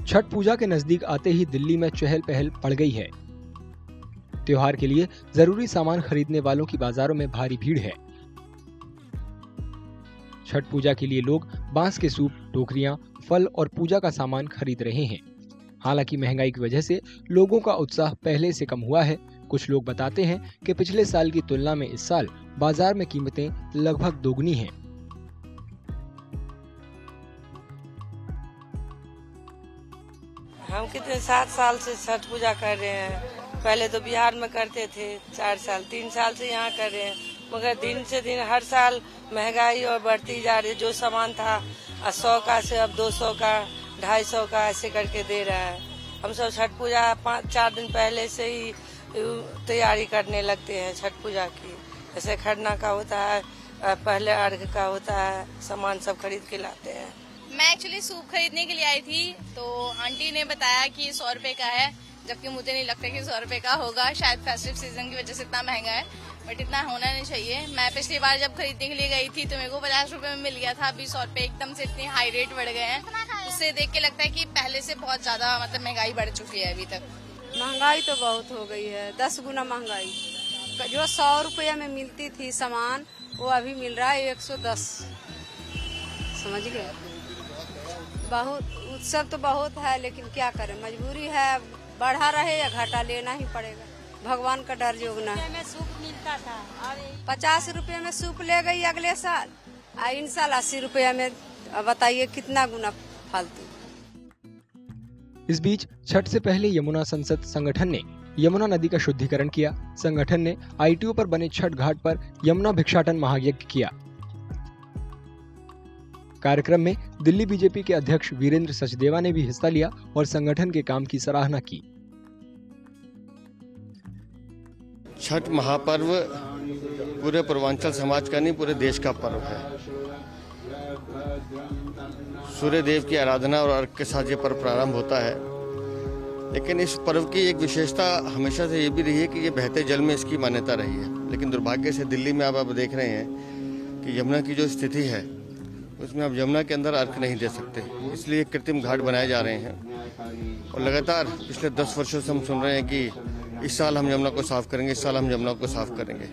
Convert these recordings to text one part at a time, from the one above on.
छठ पूजा के नजदीक आते ही दिल्ली में चहल पहल पड़ गई है। त्योहार के लिए जरूरी सामान खरीदने वालों की बाजारों में भारी भीड़ है। छठ पूजा के लिए लोग बांस के सूप, टोकरियां, फल और पूजा का सामान खरीद रहे हैं। हालांकि महंगाई की वजह से लोगों का उत्साह पहले से कम हुआ है। कुछ लोग बताते हैं कि पिछले साल की तुलना में इस साल बाजार में कीमतें लगभग दोगुनी हैं। हम कितने 7 साल से छठ पूजा कर रहे हैं। पहले तो बिहार में करते थे 4 साल, 3 साल से यहाँ कर रहे हैं, मगर दिन से दिन हर साल महंगाई और बढ़ती जा रही है। जो सामान था 100 का से अब 200 का, 250 का ऐसे करके दे रहा है। हम सब छठ पूजा 5-4 दिन पहले से ही तैयारी करने लगते हैं छठ पूजा की। जैसे खरना का होता है, पहले अर्घ का होता है, सामान सब खरीद के लाते हैं। मैं एक्चुअली सूप खरीदने के लिए आई थी, तो आंटी ने बताया कि 100 रुपए का है, जबकि मुझे नहीं लगता कि 100 रुपए का होगा। शायद फेस्टिव सीजन की वजह से इतना महंगा है, बट इतना होना नहीं चाहिए। मैं पिछली बार जब खरीदने के लिए गई थी तो मेरे को 50 रुपए में मिल गया था। अभी 100 रुपए एकदम से इतनी हाई रेट बढ़ गए हैं, उससे देख के लगता है कि पहले से बहुत ज्यादा मतलब महंगाई बढ़ चुकी है। अभी तक महंगाई तो बहुत हो गई है, 10 गुना महंगाई। जो 100 रुपये में मिलती थी सामान, वो अभी मिल रहा है 110। समझ गए? बहुत उत्सव तो बहुत है, लेकिन क्या करें, मजबूरी है। बढ़ा रहे या घाटा लेना ही पड़ेगा। भगवान का डर जोगना है। में सूप मिलता था और 50 रुपये में सूप ले गई अगले साल, इन साल 80 रुपये में। बताइए कितना गुना फालतू। इस बीच छठ से पहले यमुना संसद संगठन ने यमुना नदी का शुद्धिकरण किया। संगठन ने ITO पर बने छठ घाट पर यमुना भिक्षाटन महायज्ञ किया। कार्यक्रम में दिल्ली बीजेपी के अध्यक्ष वीरेंद्र सचदेवा ने भी हिस्सा लिया और संगठन के काम की सराहना की। छठ महापर्व पूरे पूर्वांचल समाज का नहीं, पूरे देश का पर्व है। सूर्य देव की आराधना और अर्घ के साथ ये पर्व प्रारंभ होता है। लेकिन इस पर्व की एक विशेषता हमेशा से ये भी रही है कि ये बहते जल में इसकी मान्यता रही है। लेकिन दुर्भाग्य से दिल्ली में आप देख रहे हैं कि यमुना की जो स्थिति है उसमें आप यमुना के अंदर अर्घ नहीं दे सकते, इसलिए कृत्रिम घाट बनाए जा रहे हैं। और लगातार पिछले 10 वर्षों से हम सुन रहे हैं कि इस साल हम यमुना को साफ करेंगे, इस साल हम यमुना को साफ करेंगे,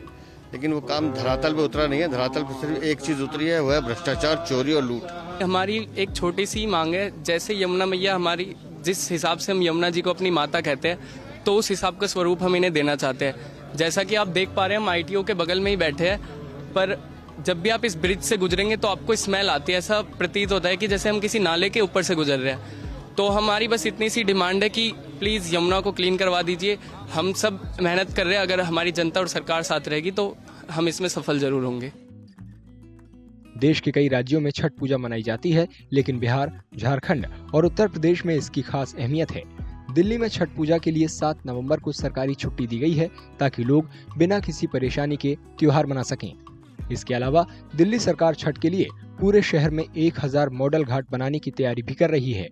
लेकिन वो काम धरातल पे उतरा नहीं है। धरातल पे सिर्फ एक चीज़ उतरी है, वो है भ्रष्टाचार, चोरी और लूट। हमारी एक छोटी सी मांग है, जैसे यमुना मैया हमारी, जिस हिसाब से हम यमुना जी को अपनी माता कहते हैं, तो उस हिसाब का स्वरूप हम इन्हें देना चाहते हैं। जैसा कि आप देख पा रहे हैं, हम ITO के बगल में ही बैठे हैं, पर जब भी आप इस ब्रिज से गुजरेंगे तो आपको स्मेल आती है। ऐसा प्रतीत होता है कि जैसे हम किसी नाले के ऊपर से गुजर रहे हैं। तो हमारी बस इतनी सी डिमांड है कि प्लीज़ यमुना को क्लीन करवा दीजिए। हम सब मेहनत कर रहे हैं, अगर हमारी जनता और सरकार साथ रहेगी तो हम इसमें सफल जरूर होंगे। देश के कई राज्यों में छठ पूजा मनाई जाती है, लेकिन बिहार, झारखंड और उत्तर प्रदेश में इसकी खास अहमियत है। दिल्ली में छठ पूजा के लिए 7 नवंबर को सरकारी छुट्टी दी गई है, ताकि लोग बिना किसी परेशानी के त्योहार मना सकें। इसके अलावा दिल्ली सरकार छठ के लिए पूरे शहर में 1000 मॉडल घाट बनाने की तैयारी भी कर रही है।